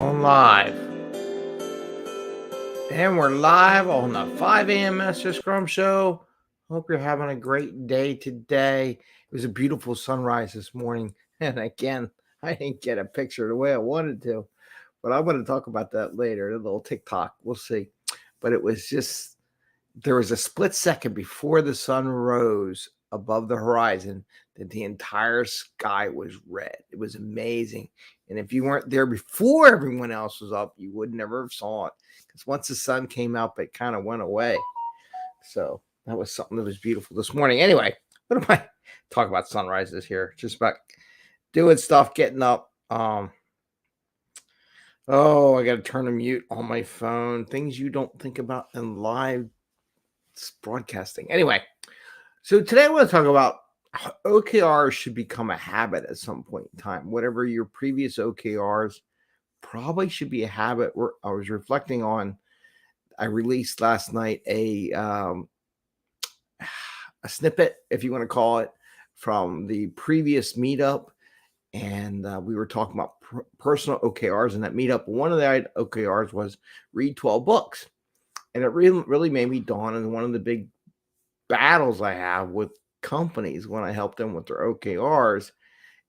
On live. And we're live on the 5 a.m. Mester Scrum Show. Hope you're having a great day today. It was a beautiful sunrise this morning. And again, I didn't get a picture the way I wanted to, but I'm going to talk about that later. A little TikTok. We'll see. But it was just, there was a split second before the sun rose above the horizon that the entire sky was red. It was amazing. And if you weren't there before everyone else was up, you would never have saw it. Because once the sun came up, it kind of went away. So that was something that was beautiful this morning. Anyway, what am I talking about sunrises here? Just about doing stuff, getting up. I got to turn the mute on my phone. Things you don't think about in live broadcasting. Anyway, so today I want to talk about how OKRs should become a habit at some point in time. Whatever your previous OKRs probably should be a habit. I was reflecting on, I released last night a snippet, if you want to call it, from the previous meetup. And we were talking about personal OKRs in that meetup. One of the OKRs was read 12 books. And it really made me dawn on one of the big battles I have with companies when I help them with their OKRs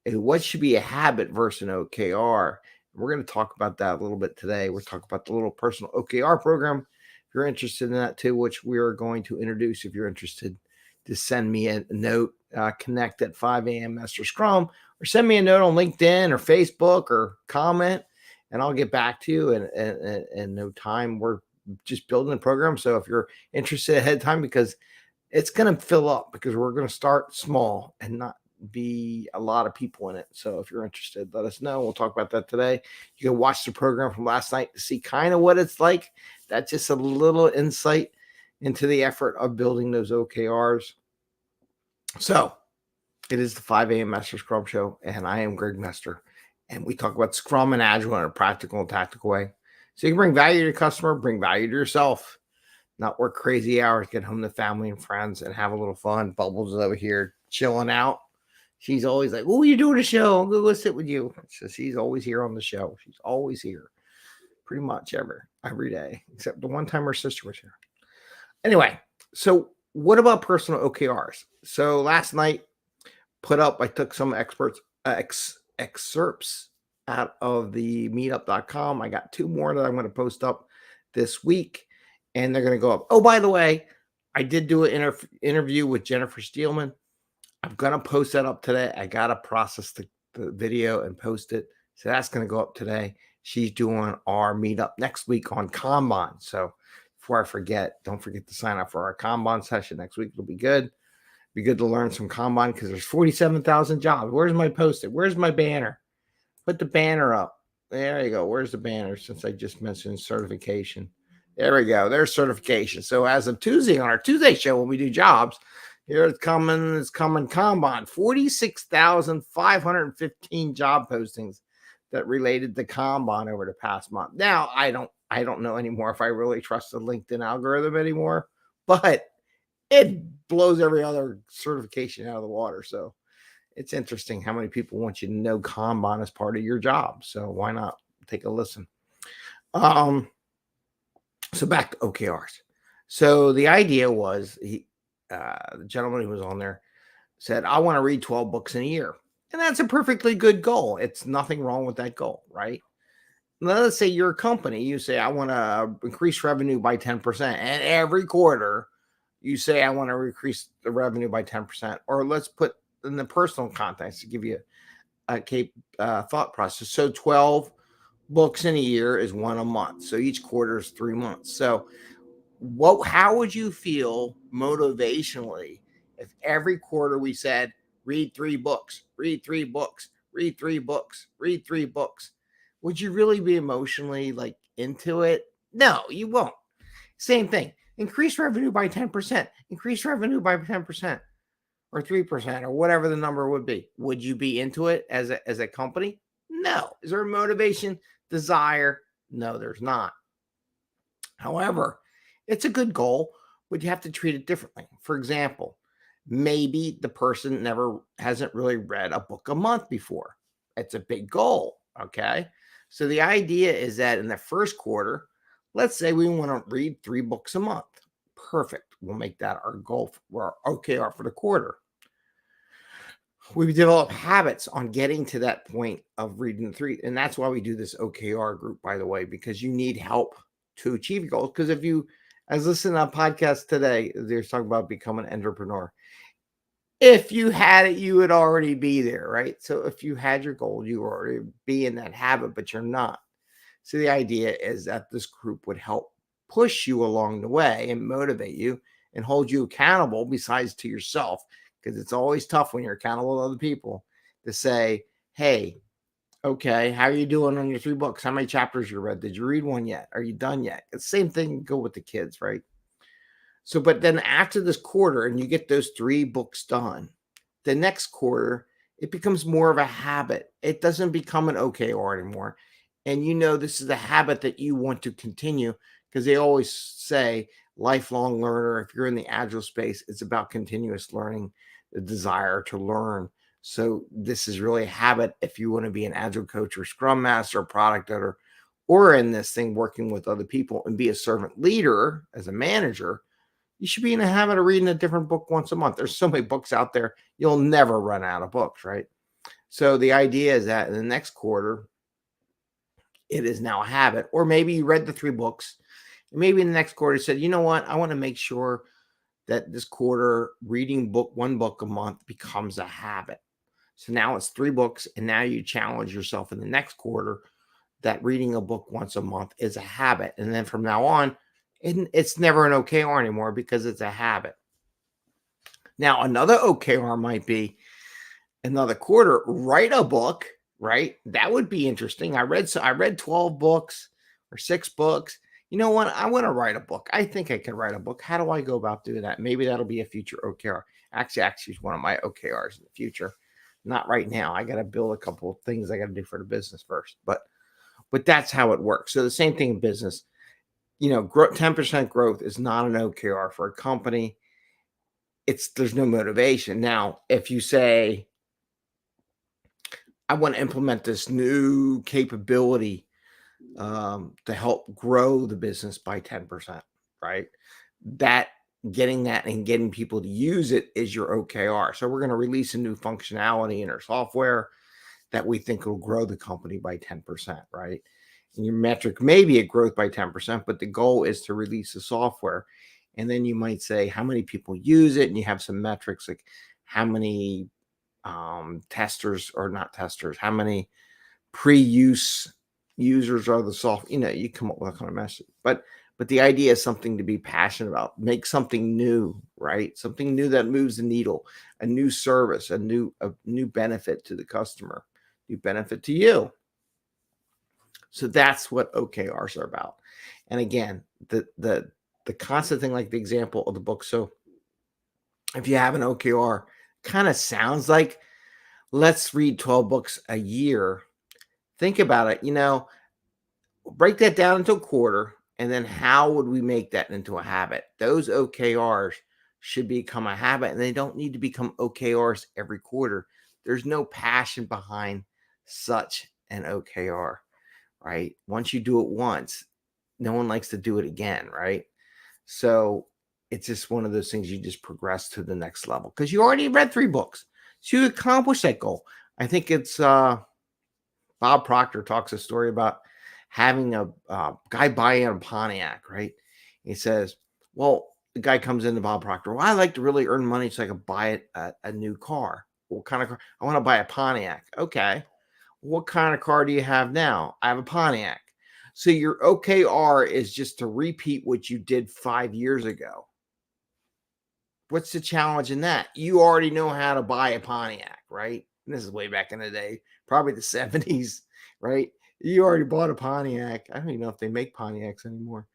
is what should be a habit versus an OKR. We're going to talk about that a little bit today. We're talking about the little personal OKR program. If you're interested in that too, which we are going to introduce, if you're interested, just send me a note, connect at 5 a.m. Mester Scrum, or send me a note on LinkedIn or Facebook or comment, and I'll get back to you in no time. We're just building the program. So if you're interested ahead of time, because it's going to fill up, because we're going to start small and not be a lot of people in it. So if you're interested, let us know. We'll talk about that today. You can watch the program from last night to see kind of what it's like. That's just a little insight into the effort of building those OKRs. So it is the 5 a.m. Mester Scrum Show, and I am Greg Mester, and we talk about Scrum and Agile in a practical and tactical way. So you can bring value to your customer, bring value to yourself, not work crazy hours, get home to family and friends and have a little fun. Bubbles is over here chilling out. She's always like, "Oh, you're doing a show. I'm going to go sit with you." So she's always here on the show. She's always here pretty much every day, except the one time her sister was here. Anyway, so what about personal OKRs? So last night, I took some excerpts out of the meetup.com. I got 2 more that I'm going to post up this week, and they're going to go up. Oh, by the way, I did do an interview with Jennifer Steelman. I'm going to post that up today. I got to process the video and post it. So that's going to go up today. She's doing our meetup next week on Kanban. So before I forget, don't forget to sign up for our Kanban session next week. It'll be good. Be good to learn some Kanban because there's 47,000 jobs. Where's my post-it? Where's my banner? Put the banner up. There you go. Where's the banner? Since I just mentioned certification. There we go. There's certification. So as of Tuesday, on our Tuesday show, when we do jobs, here it's coming Kanban. 46,515 job postings that related to Kanban over the past month. Now, I don't know anymore if I really trust the LinkedIn algorithm anymore, but it blows every other certification out of the water. So it's interesting how many people want you to know Kanban as part of your job. So why not take a listen? So back to OKRs. So the idea was the gentleman who was on there said, I want to read 12 books in a year. And that's a perfectly good goal. It's nothing wrong with that goal, right? Now, let's say you're a company. You say, I want to increase revenue by 10%. And every quarter, you say, I want to increase the revenue by 10%. Or let's put in the personal context to give you a thought process. So 12 books in a year is 1 a month. So each quarter is 3 months. So how would you feel motivationally if every quarter we said, read 3 books, read 3 books, read 3 books, read 3 books? Would you really be emotionally like into it? No, you won't. Same thing. Increase revenue by 10%. Increase revenue by 10% or 3% or whatever the number would be. Would you be into it as a company? No. Is there a motivation, desire? No, there's not. However, it's a good goal, but you have to treat it differently. For example, maybe the person hasn't really read a book a month before. It's a big goal, okay? So the idea is that in the first quarter, let's say we want to read 3 books a month. Perfect. We'll make that our goal for our OKR for the quarter. We've developed habits on getting to that point of reading 3. And that's why we do this OKR group, by the way, because you need help to achieve your goals. Because if you, as listening to a podcast today, they're talking about becoming an entrepreneur. If you had it, you would already be there, right? So if you had your goal, you would already be in that habit, but you're not. So the idea is that this group would help push you along the way and motivate you and hold you accountable besides to yourself, because it's always tough when you're accountable to other people to say, hey, okay, how are you doing on your 3 books? How many chapters you read? Did you read one yet? Are you done yet? It's the same thing go with the kids, right? So, but then after this quarter and you get those 3 books done, the next quarter, it becomes more of a habit. It doesn't become an OKR anymore. And you know, this is a habit that you want to continue, because they always say lifelong learner. If you're in the agile space, it's about continuous learning, the desire to learn. So this is really a habit. If you want to be an agile coach or scrum master or product owner, or in this thing working with other people and be a servant leader as a manager, you should be in the habit of reading a different book once a month. There's so many books out there, you'll never run out of books, right? So the idea is that in the next quarter, it is now a habit. Or maybe you read the 3 books, and maybe in the next quarter you said, you know what, I want to make sure that this quarter reading 1 book a month becomes a habit. So now it's 3 books, and now you challenge yourself in the next quarter that reading a book once a month is a habit. And then from now on, it's never an OKR anymore because it's a habit. Now, another OKR might be another quarter, write a book, right? That would be interesting. I read 12 books or 6 books. You know what? I want to write a book. I think I can write a book. How do I go about doing that? Maybe that'll be a future OKR. Actually, it's one of my OKRs in the future. Not right now. I got to build a couple of things I got to do for the business first. But that's how it works. So the same thing in business. 10% growth is not an OKR for a company. There's no motivation. Now, if you say, I want to implement this new capability to help grow the business by 10%, right? Getting that and getting people to use it is your OKR. So we're going to release a new functionality in our software that we think will grow the company by 10%, right? And your metric may be a growth by 10%, but the goal is to release the software. And then you might say how many people use it, and you have some metrics like how many testers or not testers, how many pre-use users are the software. You come up with that kind of message. But the idea is something to be passionate about. Make something new, right? Something new that moves the needle, a new service, a new benefit to the customer, new benefit to you. So that's what OKRs are about. And again, the constant thing, like the example of the book. So if you have an OKR, kind of sounds like let's read 12 books a year. Think about it, break that down into a quarter, and then how would we make that into a habit? Those OKRs should become a habit, and they don't need to become OKRs every quarter. There's no passion behind such an OKR, right? Once you do it once, no one likes to do it again, right? So it's just one of those things you just progress to the next level because you already read 3 books. So you accomplish that goal. I think it's Bob Proctor talks a story about having a guy buying a Pontiac, right? He says, well, the guy comes into Bob Proctor. Well, I like to really earn money so I can buy a new car. What kind of car? I want to buy a Pontiac. Okay. What kind of car do you have now? I have a Pontiac. So your OKR is just to repeat what you did 5 years ago. What's the challenge in that? You already know how to buy a Pontiac, right? And this is way back in the day, probably the 70s, right? You already bought a Pontiac. I don't even know if they make Pontiacs anymore.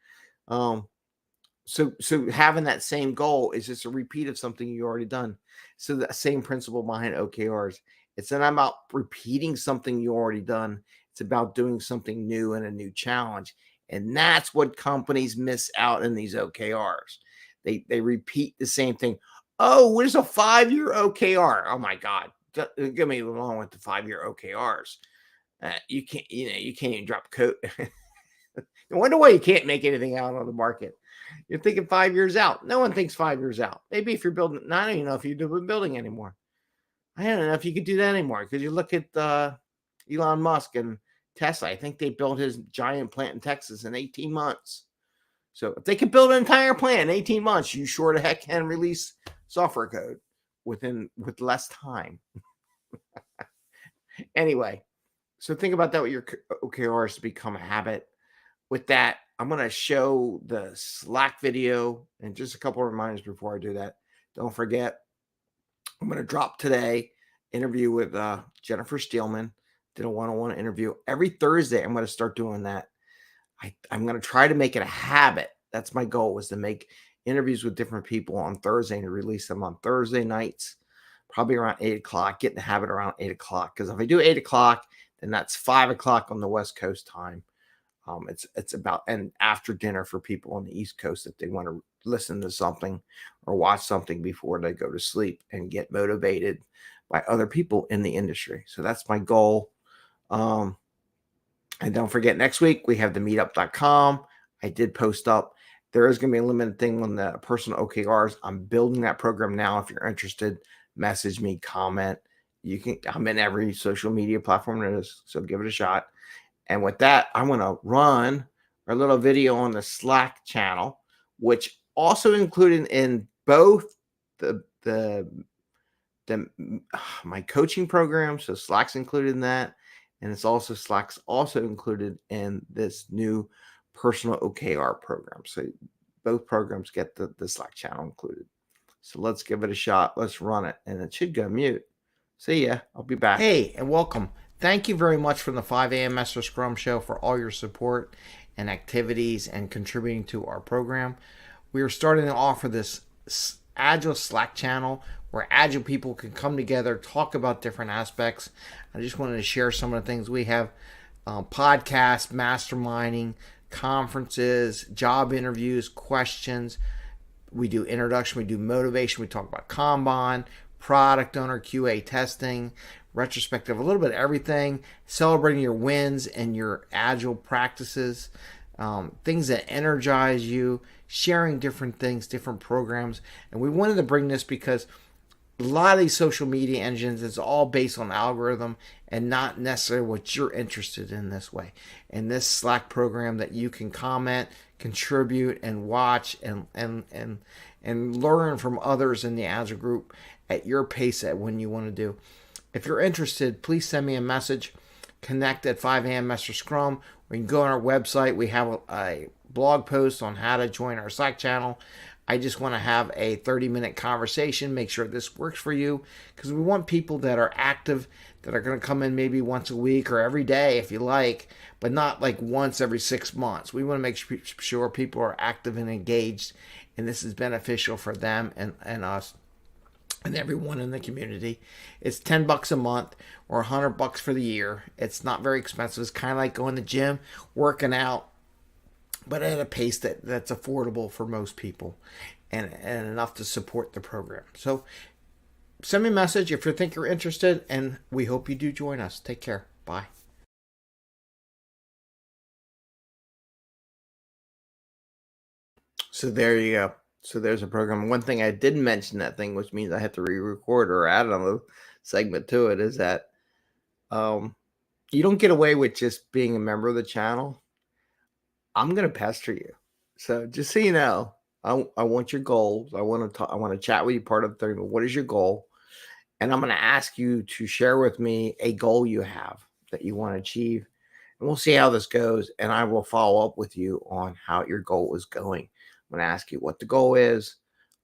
So having that same goal is just a repeat of something you already done. So the same principle behind OKRs. It's not about repeating something you already done. It's about doing something new and a new challenge. And that's what companies miss out in these OKRs. They repeat the same thing. Oh, where's a 5-year OKR? Oh my God. Get me along with the 5-year OKRs. You can't, you can't even drop code. No wonder why you can't make anything out on the market. You're thinking 5 years out. No one thinks 5 years out. Maybe if you're building, I don't even know if you're doing building anymore. I don't know if you could do that anymore, because you look at Elon Musk and Tesla. I think they built his giant plant in Texas in 18 months. So if they could build an entire plant in 18 months, you sure the heck can release software code with less time. Anyway, so think about that with your OKRs to become a habit. With that, I'm going to show the Slack video, and just a couple of reminders before I do that. Don't forget, I'm going to drop today interview with Jennifer Steelman. Did a one-on-one interview. Every Thursday, I'm going to start doing that. I'm going to try to make it a habit. That's my goal, was to make interviews with different people on Thursday and release them on Thursday nights, probably around 8 o'clock. Get in the habit around 8 o'clock, because if I do 8 o'clock, then that's 5 o'clock on the West Coast time. It's about and after dinner for people on the East Coast, if they want to listen to something or watch something before they go to sleep and get motivated by other people in the industry. So that's my goal. And don't forget, next week we have the meetup.com. I did post up. There is going to be a limited thing on the personal OKRs. I'm building that program now. If you're interested, message me, comment. I'm in every social media platform there is, so give it a shot. And with that, I'm going to run a little video on the Slack channel, which also included in both my coaching program. So Slack's included in that. And Slack's also included in this new personal OKR program. So both programs get the Slack channel included. So let's give it a shot. Let's run it. And it should go mute. See ya. I'll be back. Hey, and welcome. Thank you very much from the 5 a.m. Mester Scrum Show for all your support and activities and contributing to our program. We are starting to offer this Agile Slack channel where Agile people can come together, talk about different aspects. I just wanted to share some of the things we have: podcasts, masterminding, conferences, job interviews, questions. We do introduction, we do motivation, we talk about Kanban, product owner, QA testing, retrospective, a little bit of everything, celebrating your wins and your Agile practices, things that energize you, sharing different things, different programs. And we wanted to bring this because a lot of these social media engines is all based on algorithm and not necessarily what you're interested in this way. In this Slack program that you can comment, contribute, and watch and learn from others in the Agile group at your pace at when you want to do. If you're interested, please send me a message. Connect at 5 a.m. Mester Scrum. We can go on our website. We have a blog post on how to join our Slack channel. I just want to have a 30-minute conversation, make sure this works for you, because we want people that are active, that are going to come in maybe once a week or every day if you like, but not like once every 6 months. We want to make sure people are active and engaged, and this is beneficial for them and us and everyone in the community. It's $10 a month or $100 for the year. It's not very expensive. It's kind of like going to the gym, working out, but at a pace that's affordable for most people and enough to support the program. So send me a message if you think you're interested, and we hope you do join us. Take care. Bye. So there you go. So there's a program. One thing I didn't mention that thing, which means I have to re-record or add another segment to it, is that you don't get away with just being a member of the channel. I'm going to pester you. So just so you know, I want your goals. I want to chat with you part of the 30 minutes. What is your goal? And I'm going to ask you to share with me a goal you have that you want to achieve. And we'll see how this goes. And I will follow up with you on how your goal is going. I'm going to ask you what the goal is,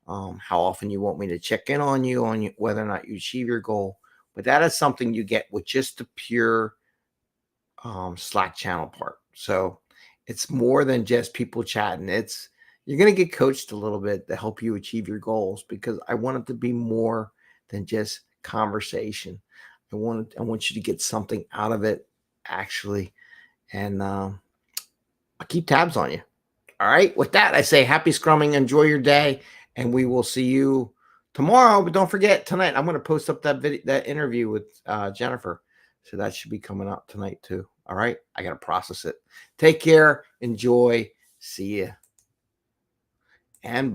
how often you want me to check in on you whether or not you achieve your goal. But that is something you get with just the pure Slack channel part. So it's more than just people chatting. You're going to get coached a little bit to help you achieve your goals, because I want it to be more than just conversation. I want you to get something out of it, actually. And I'll keep tabs on you. All right. With that, I say happy scrumming. Enjoy your day. And we will see you tomorrow. But don't forget, tonight, I'm going to post up that interview with Jennifer. So that should be coming out tonight too. All right. I got to process it. Take care. Enjoy. See ya. And bye.